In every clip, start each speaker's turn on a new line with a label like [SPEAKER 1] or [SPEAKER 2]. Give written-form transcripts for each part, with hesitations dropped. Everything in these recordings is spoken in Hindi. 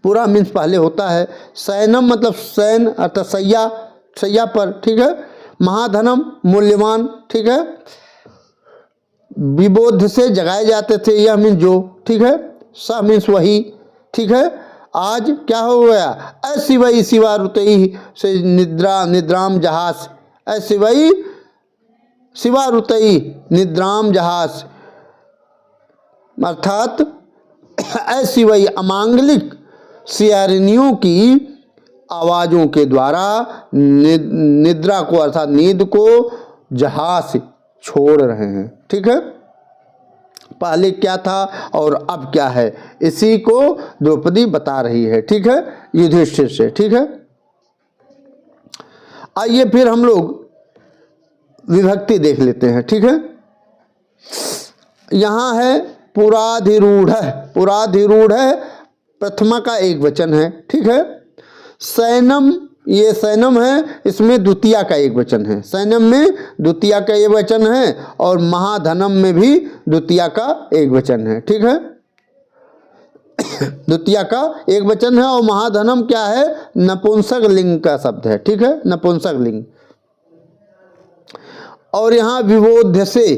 [SPEAKER 1] पूरा मीन्स पहले होता है। शयनम मतलब शयन अर्थात शैया, शैया पर, ठीक है। महाधनम मूल्यवान, ठीक है। विबोध से जगाए जाते थे, यह मीन्स जो, ठीक है। स मीन्स वही, ठीक है। आज क्या हो गया, अशिवई शिवा रुतई से निद्रा निद्राम जहास, अशिवई शिवा रुतई निद्राम जहास, अर्थात अशिवई अमांगलिक सियारिनियों की आवाज़ों के द्वारा निद्रा को अर्थात नींद को जहाज छोड़ रहे हैं, ठीक है। पहले क्या था और अब क्या है, इसी को द्रौपदी बता रही है, ठीक है, युधिष्ठिर से, ठीक है। आइए फिर हम लोग विभक्ति देख लेते हैं, ठीक है। यहाँ है पुराधिरूढ़, पुराधिरूढ़ है, प्रथमा का एक वचन है, ठीक है। सैनम, ये सैनम है, इसमें द्वितीया का एक वचन है, सैनम में द्वितीया का एक वचन है, और महाधनम में भी द्वितीया का एक वचन है, ठीक है। द्वितीया का एक वचन है, और महाधनम क्या है, नपुंसक लिंग का शब्द है, ठीक है, नपुंसक लिंग। और यहाँ विबोध्य से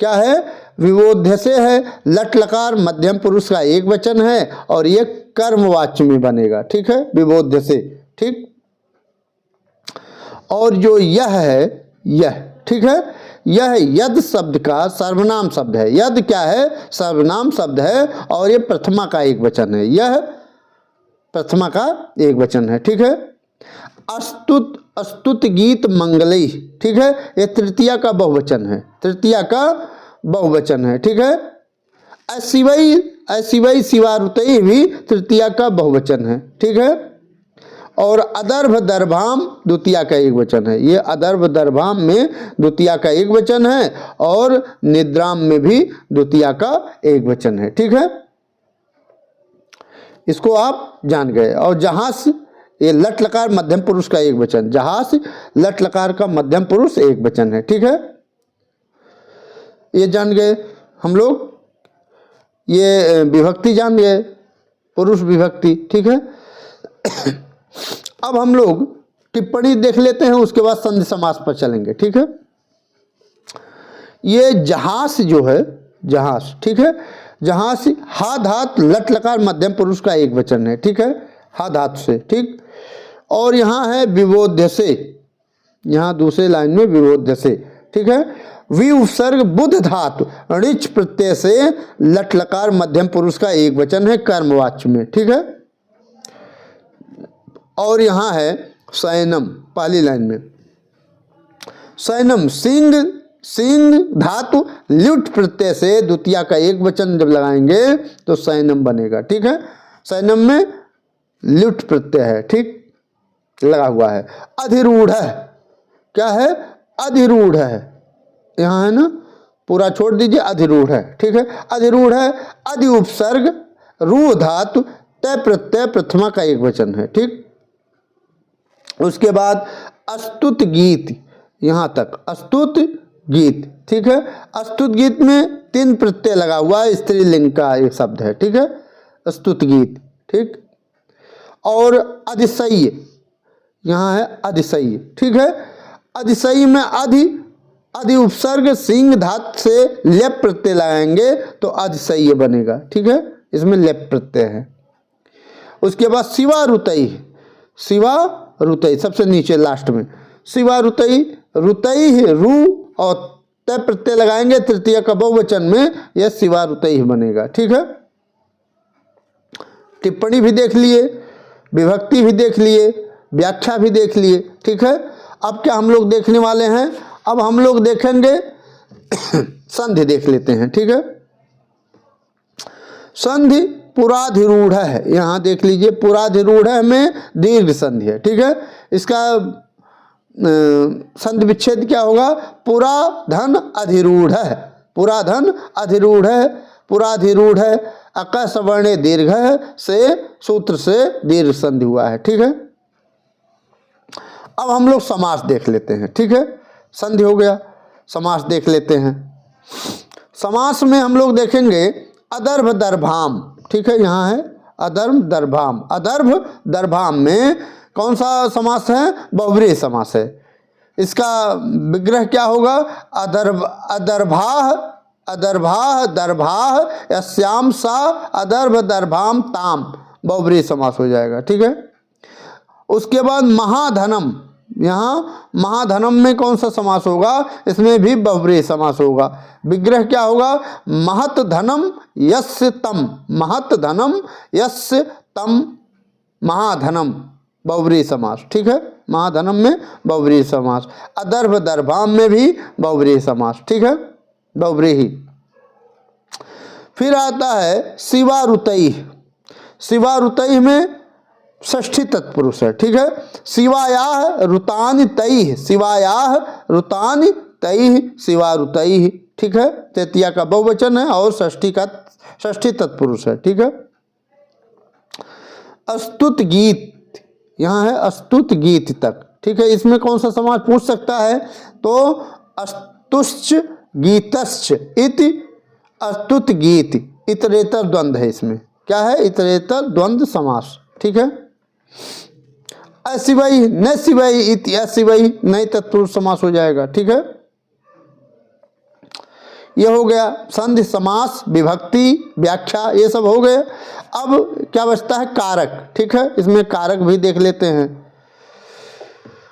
[SPEAKER 1] क्या है, विबोध्य से है, लट लकार मध्यम पुरुष का एक वचन है, और ये कर्मवाच्य में बनेगा, ठीक है, विबोध्य से, ठीक। और जो यह है, यह, ठीक है, यह यद शब्द का सर्वनाम शब्द है, यद क्या है, सर्वनाम शब्द है, और ये प्रथमा का एक वचन है, यह प्रथमा का एक वचन है, ठीक है। अस्तुत, अस्तुत गीत मंगलई, ठीक है, ये तृतीया का बहुवचन है, तृतीया का बहुवचन है, ठीक है। अशिवई, अशिवई शिवारुतई भी तृतीया का बहुवचन है, ठीक है। और अदर्भ दर्भाम द्वितीया का एक वचन है, ये अदर्भ दर्भाम में द्वितीया का एक वचन है, और निद्राम में भी द्वितीया का एक वचन है, ठीक है। इसको आप जान गए। और जहास, ये लट लकार मध्यम पुरुष का एक वचन, जहास लट लकार का मध्यम पुरुष एक वचन है, ठीक है। ये जान गए हम लोग, ये विभक्ति जान गए, पुरुष विभक्ति, ठीक है। अब हम लोग टिप्पणी देख लेते हैं, उसके बाद संधि समास पर चलेंगे, ठीक है। ये जहास जो है, जहास, ठीक है, जहास हा धात लट लकार मध्यम पुरुष का एक वचन है, ठीक है, हा धात से, ठीक। और यहाँ है विबोध्य से, यहाँ दूसरे लाइन में विबोध्य से, ठीक है। वि उपसर्ग बुध धातु ऋच प्रत्यय से लट लकार मध्यम पुरुष का एक वचन है, कर्मवाच्य में, ठीक है। और यहाँ है शयनम, पहली लाइन में शयनम सिंह, सिंह धातु ल्युट प्रत्यय से द्वितीया का एक वचन जब लगाएंगे तो शयनम बनेगा, ठीक है। शयनम में ल्युट प्रत्यय है, ठीक, लगा हुआ है। अधिरूढ़ है, क्या है, अधिरूढ़ है, यहाँ है ना, पूरा छोड़ दीजिए, अधिरूढ़ है, ठीक है। अधिरूढ़ है, अधि उपसर्ग रू धातु तय प्रत्यय प्रथमा का एक वचन है, ठीक। उसके बाद अस्तुत गीत, यहाँ तक अस्तुत गीत, ठीक है। अस्तुत गीत में तीन प्रत्यय लगा हुआ है, स्त्रीलिंग का एक शब्द है, ठीक है, अस्तुत गीत, ठीक। और अधिशय्य, यहाँ है अधिशय्य, ठीक है। अधिशय्य में अधि, अधि उपसर्ग सिंह धात से लेप प्रत्यय लगाएंगे तो अधिशय्य बनेगा, ठीक है, इसमें लेप प्रत्यय है। उसके बाद शिवा रुतई, शिवा रुतई सबसे नीचे लास्ट में, शिवा रुतई, रुतई रू और तय प्रत्यय लगाएंगे तृतीय का बहुवचन में, यह शिवा रुतई बनेगा, ठीक है। टिप्पणी भी देख लिए, विभक्ति भी देख लिए, व्याख्या भी देख लिए, ठीक है। अब क्या हम लोग देखने वाले हैं, अब हम लोग देखेंगे संधि देख लेते हैं, ठीक है। संधि पुराधिरूढ़ है, यहाँ देख लीजिए, पुराधिरूढ़ में दीर्घ संधि है, ठीक है। इसका संधि विच्छेद क्या होगा, पुरा धन अधिरूढ़ है, पुरा धन अधिरूढ़ है, पुराधिरूढ़ है, अक सवर्णे दीर्घ है से सूत्र से दीर्घ संधि हुआ है, ठीक है। अब हम लोग समास देख लेते हैं, ठीक है, संधि हो गया, समास देख लेते हैं। समास में हम लोग देखेंगे अदर्भ दर्भाम, ठीक है, यहाँ है अदर्भ दर्भाम। अदर्भ दर्भाम में कौन सा समास है? बहुव्रीहि समास है। इसका विग्रह क्या होगा? अदर्भाः अदर्भाः दर्भाः यस्याम सा अदर्भ दर्भाम ताम, बहुव्रीहि समास हो जाएगा। ठीक है। उसके बाद महाधनम, यहाँ महाधनम में कौन सा समास होगा? इसमें भी बहुव्रीहि समास होगा। विग्रह क्या होगा? महत धनम यस्य तम, महत धनम यस्य तम महाधनम, बहुव्रीहि समास। ठीक है। महाधनम में बहुव्रीहि समास। अदर्भ दर्भाम में भी बहुव्रीहि समास। ठीक है, बहुव्रीहि। फिर आता है शिवारुतैः। शिवारुतैः में षष्ठी तत्पुरुष है। ठीक है। शिवायाः रुतानि तैः, शिवायाः रुतानि तैः शिवारुतैः। ठीक है। तृतीया का बहुवचन है और षष्ठी तत्पुरुष है। ठीक है। अस्तुत गीत, यहाँ है अस्तुत गीत तक। ठीक है। इसमें कौन सा समास पूछ सकता है? तो अस्तुश्च गीतश्च इति अस्तुत गीत, इतरेतर द्वंद्व है इसमें। क्या है? इतरेतर द्वंद्व समास। ठीक है। अशिवैः न शिवैः इति अशिवैः नए तत्पुरुष समास हो जाएगा। ठीक है। यह हो गया संधि समास, विभक्ति, व्याख्या, ये सब हो गए। अब क्या बचता है? कारक। ठीक है। इसमें कारक भी देख लेते हैं,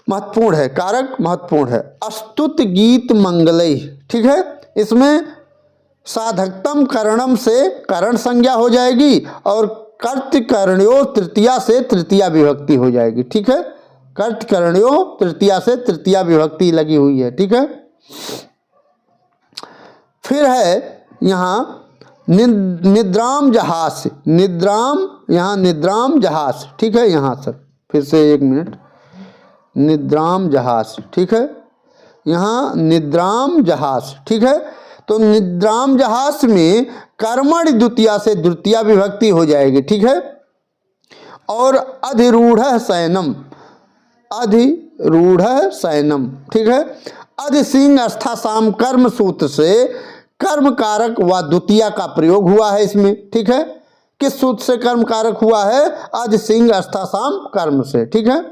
[SPEAKER 1] महत्वपूर्ण है, कारक महत्वपूर्ण है। अस्तुत गीत मंगलैः। ठीक है। इसमें साधकतम करणम से करण संज्ञा हो जाएगी और कर्तकर्ण्यो तृतीया से तृतीया विभक्ति हो जाएगी। ठीक है। कर्तकर्ण्यो तृतीया से तृतीया विभक्ति लगी हुई है। ठीक है। फिर है यहाँ निद्राम जहास, निद्राम, यहाँ निद्राम जहास। ठीक है। यहाँ सर फिर से एक मिनट, निद्राम जहास। ठीक है। यहाँ निद्राम जहास। ठीक है। तो निद्राम जहास में कर्मणि द्वितीया से द्वितीया विभक्ति हो जाएगी। ठीक है। और अधिरूढ़ शयनम, अधिरूढ़ शयनम। ठीक है। अधिसिंह अस्थासाम कर्म सूत्र से कर्म कारक व द्वितीया का प्रयोग हुआ है इसमें। ठीक है। किस सूत्र से कर्म कारक हुआ है? अधिसिंह अस्थासाम कर्म से। ठीक है।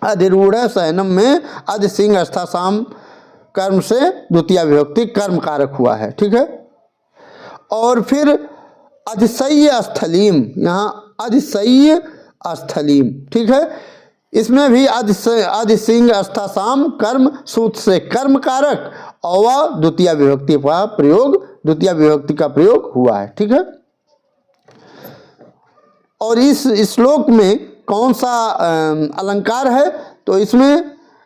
[SPEAKER 1] अधिरूढ़ शयनम में अधिसिंह अस्थासाम कर्म से द्वितीया विभक्ति कर्म कारक हुआ है। ठीक है। और फिर अधिशय्य स्थलीम, यहाँ अधिशय्य स्थलीम। ठीक है। इसमें भी अधिसिंह अस्थासाम कर्म सूत्र से कर्म कारक और द्वितीया विभक्ति का प्रयोग, द्वितीया विभक्ति का प्रयोग हुआ है। ठीक है। और इस श्लोक में कौन सा अलंकार है? तो इसमें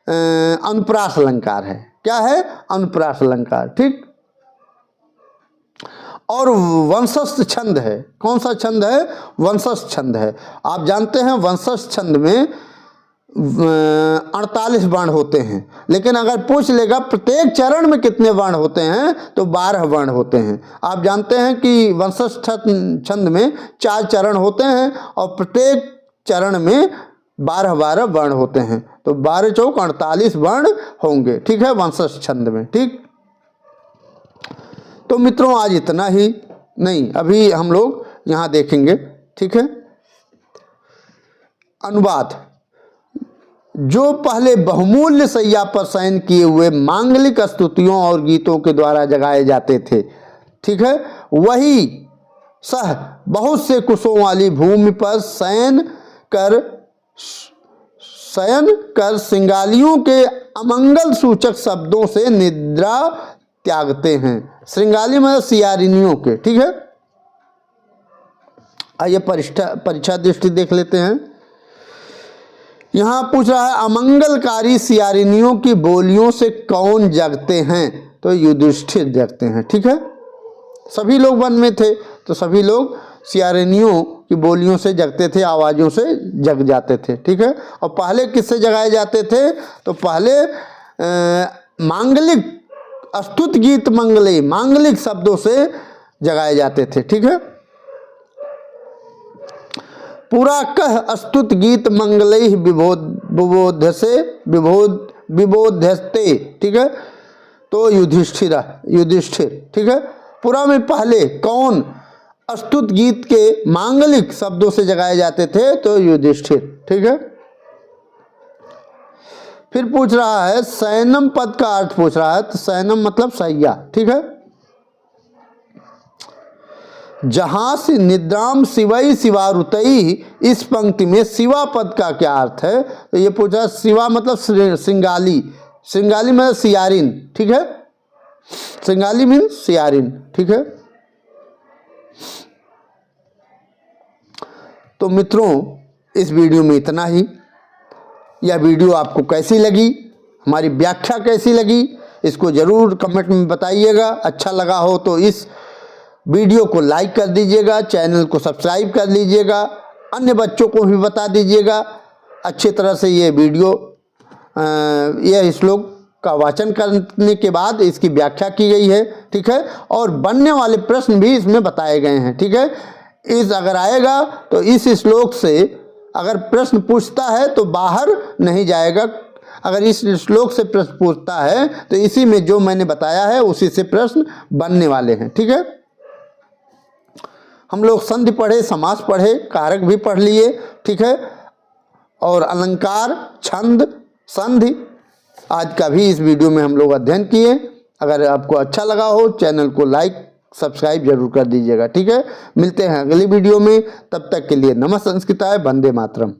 [SPEAKER 1] अनुप्रास अलंकार है। क्या है? अनुप्रास अलंकार। ठीक। और वंशस्थ छंद है। कौन सा छंद है? वंशस्थ छंद है। आप जानते हैं वंशस्थ छंद में 48 वर्ण होते हैं, लेकिन अगर पूछ लेगा प्रत्येक चरण में कितने वर्ण होते हैं तो 12 वर्ण होते हैं। आप जानते हैं कि वंशस्थ छंद में 4 चरण होते हैं और प्रत्येक चरण में 12 वर्ण होते हैं, तो 12 चौक 48 वर्ण होंगे। ठीक है। वंशस्थ छंद में। ठीक। तो मित्रों आज इतना ही नहीं, अभी हम लोग यहाँ देखेंगे। ठीक है। अनुवाद। जो पहले बहुमूल्य शैया पर शयन किए हुए मांगलिक स्तुतियों और गीतों के द्वारा जगाए जाते थे, ठीक है, वही सह बहुत से कुशों वाली भूमि पर शयन कर श्रृंगालियों के अमंगल सूचक शब्दों से निद्रा त्यागते हैं। श्रृंगाली मतलब सियारिनियों के। ठीक है। आइए परीक्षा दृष्टि देख लेते हैं। यहाँ पूछ रहा है अमंगलकारी सियारिनियों की बोलियों से कौन जगते हैं? तो युधिष्ठिर जगते हैं। ठीक है। सभी लोग वन में थे तो सभी लोग सियारिनियों की बोलियों से जगते थे, आवाज़ों से जग जाते थे। ठीक है। और पहले किससे जगाए जाते थे? तो पहले मांगलिक अस्तुत गीत मंगले, मांगलिक शब्दों से जगाए जाते थे। ठीक है। पूरा कह अस्तुत गीत मंगलैः विबोध्यस्ते। ठीक है। तो युधिष्ठिर। ठीक है। पूरा में पहले कौन अस्तुत गीत के मांगलिक शब्दों से जगाए जाते थे? तो युधिष्ठिर। ठीक है। फिर पूछ रहा है शयनम पद का अर्थ पूछ रहा है, तो शयनम मतलब सैया। ठीक है। जहां से निद्राम शिवई शिवारुतई, इस पंक्ति में शिवा पद का क्या अर्थ है? तो ये पूछा। शिवा मतलब सिंगाली, सिंगाली मतलब सियारिन। ठीक है। सिंगाली मीन सियारिन। ठीक है। तो मित्रों, इस वीडियो में इतना ही। यह वीडियो आपको कैसी लगी, हमारी व्याख्या कैसी लगी, इसको ज़रूर कमेंट में बताइएगा। अच्छा लगा हो तो इस वीडियो को लाइक कर दीजिएगा, चैनल को सब्सक्राइब कर लीजिएगा, अन्य बच्चों को भी बता दीजिएगा। अच्छी तरह से ये वीडियो यह श्लोक का वाचन करने के बाद इसकी व्याख्या की गई है। ठीक है। और बनने वाले प्रश्न भी इसमें बताए गए हैं। ठीक है। इस अगर आएगा तो इस श्लोक से अगर प्रश्न पूछता है तो बाहर नहीं जाएगा। अगर इस श्लोक से प्रश्न पूछता है तो इसी में जो मैंने बताया है उसी से प्रश्न बनने वाले हैं। ठीक है। हम लोग संधि पढ़े, समास पढ़े, कारक भी पढ़ लिए। ठीक है। और अलंकार, छंद, संधि आज का भी इस वीडियो में हम लोग अध्ययन किए। अगर आपको अच्छा लगा हो चैनल को लाइक सब्सक्राइब जरूर कर दीजिएगा। ठीक है। मिलते हैं अगली वीडियो में, तब तक के लिए नमः संस्कृताय, वंदे मातरम।